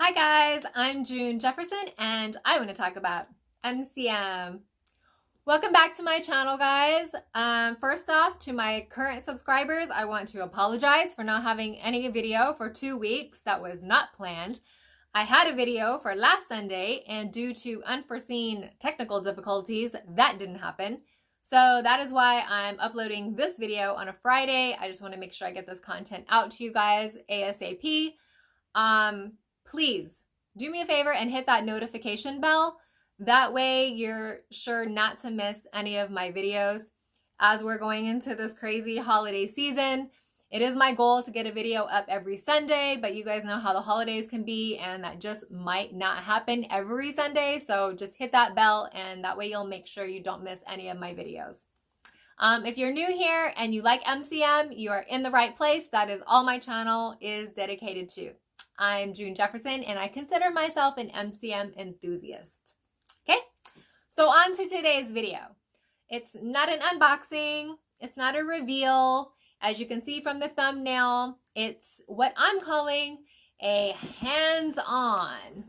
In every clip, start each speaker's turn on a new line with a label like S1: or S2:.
S1: Hi guys, I'm June Jefferson and I want to talk about MCM. Welcome back to my channel, guys. First off, to my current subscribers, I want to apologize for not having any video for 2 weeks. That was not planned. I had a video for last Sunday and due to unforeseen technical difficulties, that didn't happen. So that is why I'm uploading this video on a Friday. I just want to make sure I get this content out to you guys ASAP. Please do me a favor and hit that notification bell. That way you're sure not to miss any of my videos. As we're going into this crazy holiday season, it is my goal to get a video up every Sunday, but you guys know how the holidays can be and that just might not happen every Sunday. So just hit that bell and that way you'll make sure you don't miss any of my videos. If you're new here and you like MCM, you are in the right place. That is all my channel is dedicated to. I'm June Jefferson and I consider myself an MCM enthusiast. Okay, so on to today's video. It's not an unboxing, it's not a reveal. As you can see from the thumbnail, it's what I'm calling a hands-on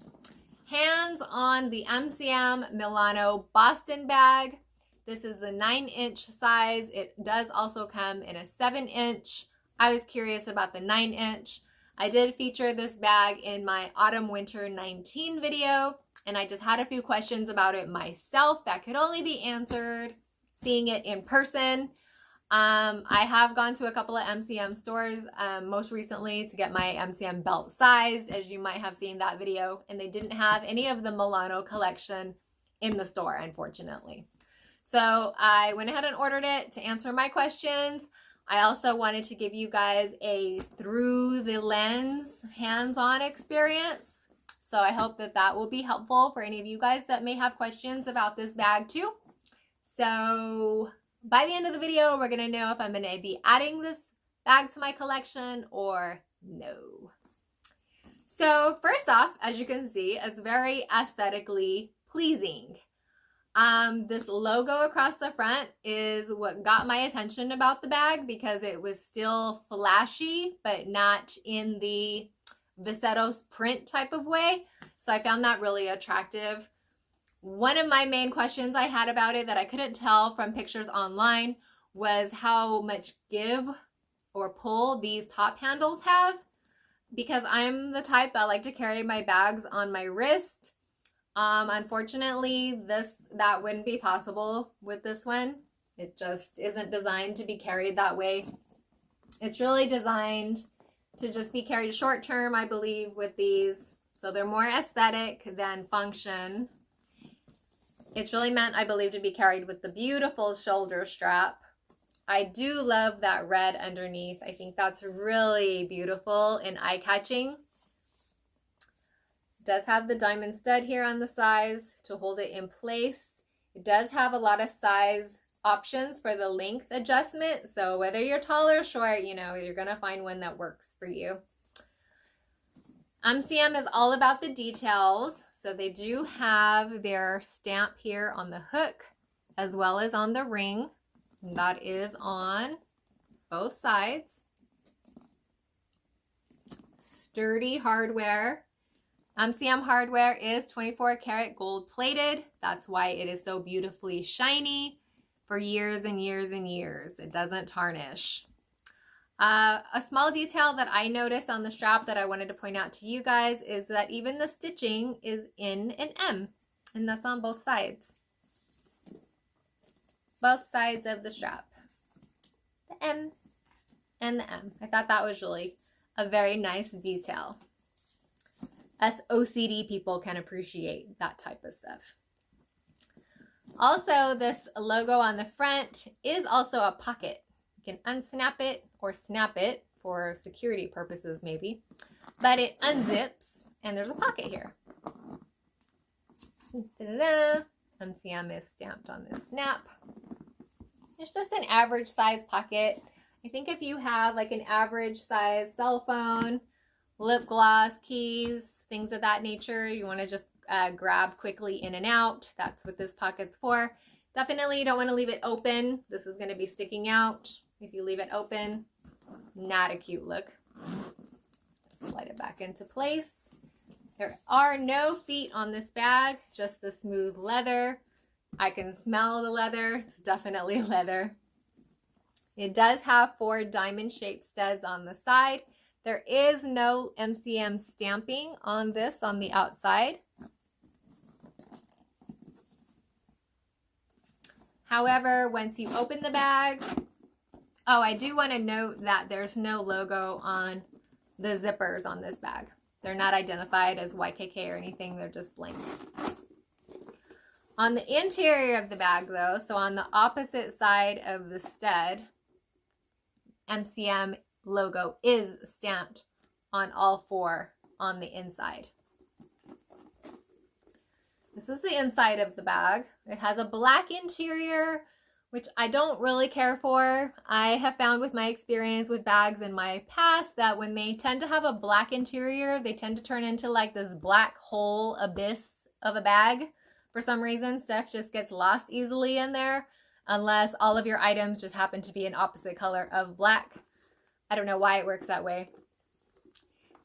S1: the MCM Milano Boston Bag. This is the 9-inch size. It does also come in a 7-inch. I was curious about the 9-inch. I did feature this bag in my Autumn Winter 19 video, and I just had a few questions about it myself that could only be answered seeing it in person. I have gone to a couple of MCM stores most recently to get my MCM belt size, as you might have seen that video, and they didn't have any of the Milano collection in the store, unfortunately. So I went ahead and ordered it to answer my questions. I also wanted to give you guys a through the lens hands-on experience. So I hope that that will be helpful for any of you guys that may have questions about this bag too. So by the end of the video, we're going to know if I'm going to be adding this bag to my collection or no. So first off, as you can see, it's very aesthetically pleasing. This logo across the front is what got my attention about the bag because it was still flashy, but not in the Visettos print type of way. So I found that really attractive. One of my main questions I had about it that I couldn't tell from pictures online was how much give or pull these top handles have, because I'm the type that like to carry my bags on my wrist. Unfortunately, that wouldn't be possible with this one. It just isn't designed to be carried that way. It's really designed to just be carried short term, I believe, with these. So they're more aesthetic than function. It's really meant, I believe, to be carried with the beautiful shoulder strap. I do love that red underneath. I think that's really beautiful and eye-catching. It does have the diamond stud here on the sides to hold it in place. It does have a lot of size options for the length adjustment. So whether you're tall or short, you know, you're going to find one that works for you. MCM is all about the details. So they do have their stamp here on the hook as well as on the ring. And that is on both sides. Sturdy hardware. MCM hardware is 24 karat gold plated. That's why it is so beautifully shiny for years and years and years. It doesn't tarnish. A small detail that I noticed on the strap that I wanted to point out to you guys is that even the stitching is in an M, and that's on both sides. Both sides of the strap. The M and the M. I thought that was really a very nice detail. Us OCD people can appreciate that type of stuff. Also, this logo on the front is also a pocket. You can unsnap it or snap it for security purposes maybe, but it unzips and there's a pocket here. Da-da-da. MCM is stamped on this snap. It's just an average size pocket. I think if you have like an average size cell phone, lip gloss, keys, things of that nature, you want to just grab quickly in and out. That's what this pocket's for. Definitely you don't want to leave it open. This is going to be sticking out. If you leave it open, not a cute look. Slide it back into place. There are no feet on this bag, just the smooth leather. I can smell the leather. It's definitely leather. It does have 4 diamond-shaped studs on the side. There is no MCM stamping on this on the outside. However, once you open the bag, oh, I do want to note that there's no logo on the zippers on this bag. They're not identified as YKK or anything. They're just blank. On the interior of the bag, though, so on the opposite side of the stud, MCM logo is stamped on all 4 on the inside. This is the inside of the bag. It has a black interior, which I don't really care for. I have found with my experience with bags in my past that when they tend to have a black interior, they tend to turn into like this black hole abyss of a bag. For some reason, stuff just gets lost easily in there, unless all of your items just happen to be an opposite color of black. I don't know why it works that way.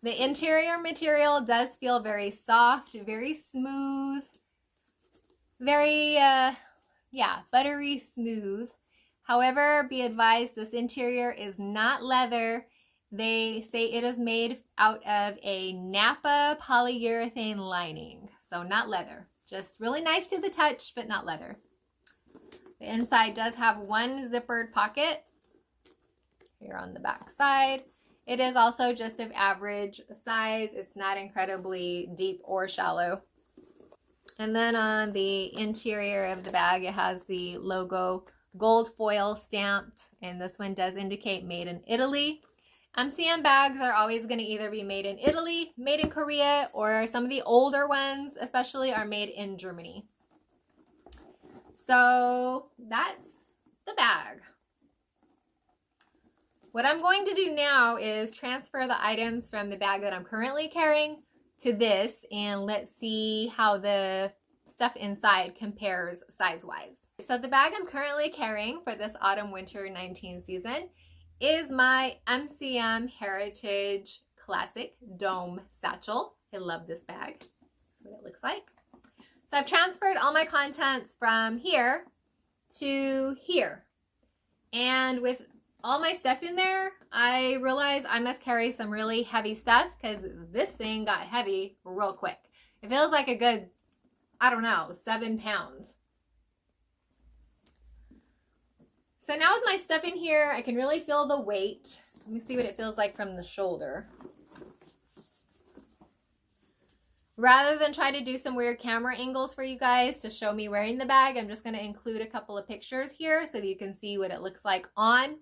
S1: The interior material does feel very soft, very smooth, very, buttery smooth. However, be advised, this interior is not leather. They say it is made out of a Napa polyurethane lining. So not leather. Just really nice to the touch, but not leather. The inside does have 1 zippered pocket here on the back side. It is also just of average size. It's not incredibly deep or shallow. And then on the interior of the bag, it has the logo gold foil stamped, and this one does indicate made in Italy. MCM bags are always going to either be made in Italy, made in Korea, or some of the older ones especially are made in Germany. So that's the bag. What I'm going to do now is transfer the items from the bag that I'm currently carrying to this, and let's see how the stuff inside compares size-wise. So the bag I'm currently carrying for this autumn-winter 19 season is my MCM Heritage Classic Dome Satchel. I love this bag. That's what it looks like. So I've transferred all my contents from here to here. And with all my stuff in there, I realized I must carry some really heavy stuff because this thing got heavy real quick. It feels like a good, I don't know, 7 pounds. So now with my stuff in here, I can really feel the weight. Let me see what it feels like from the shoulder. Rather than try to do some weird camera angles for you guys to show me wearing the bag, I'm just going to include a couple of pictures here so that you can see what it looks like on.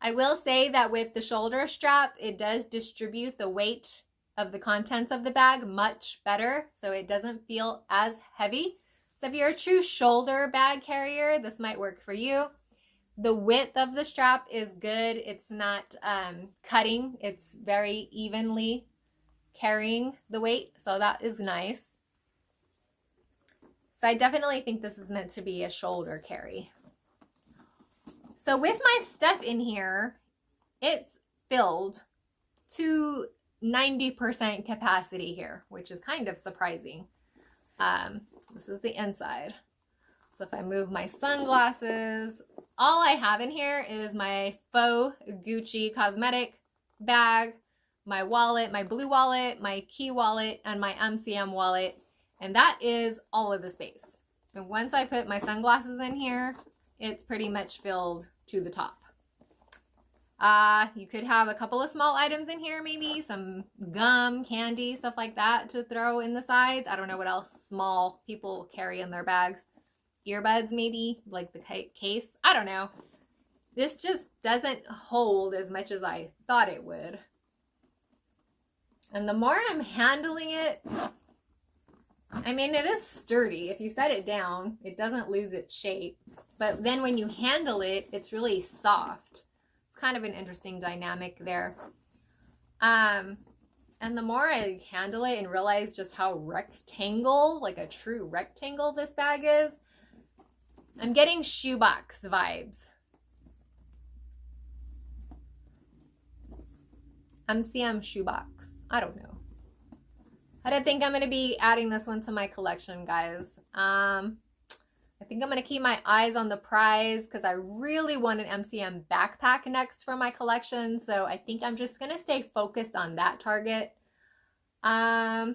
S1: I will say that with the shoulder strap, it does distribute the weight of the contents of the bag much better, so it doesn't feel as heavy. So if you're a true shoulder bag carrier, this might work for you. The width of the strap is good. It's not cutting. It's very evenly carrying the weight, so that is nice. So I definitely think this is meant to be a shoulder carry. So with my stuff in here, it's filled to 90% capacity here, which is kind of surprising. This is the inside. So if I move my sunglasses, all I have in here is my faux Gucci cosmetic bag, my wallet, my blue wallet, my key wallet, and my MCM wallet. And that is all of the space. And once I put my sunglasses in here, it's pretty much filled to the top. You could have a couple of small items in here, maybe some gum, candy, stuff like that to throw in the sides. I don't know what else small people carry in their bags. Earbuds maybe, like the case. I don't know. This just doesn't hold as much as I thought it would. And the more I'm handling it, I mean, it is sturdy. If you set it down, it doesn't lose its shape. But then when you handle it, it's really soft. It's kind of an interesting dynamic there. And the more I handle it and realize just how rectangle, like a true rectangle this bag is, I'm getting shoebox vibes. MCM shoebox. I don't know. I don't think I'm going to be adding this one to my collection, guys. I think I'm going to keep my eyes on the prize because I really want an MCM backpack next for my collection. So I think I'm just going to stay focused on that target. I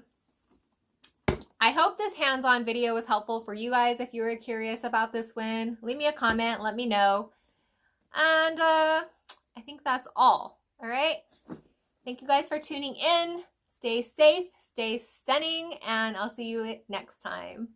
S1: hope this hands-on video was helpful for you guys. If you were curious about this win, leave me a comment, let me know. And I think that's all. All right. Thank you guys for tuning in. Stay safe, stay stunning, and I'll see you next time.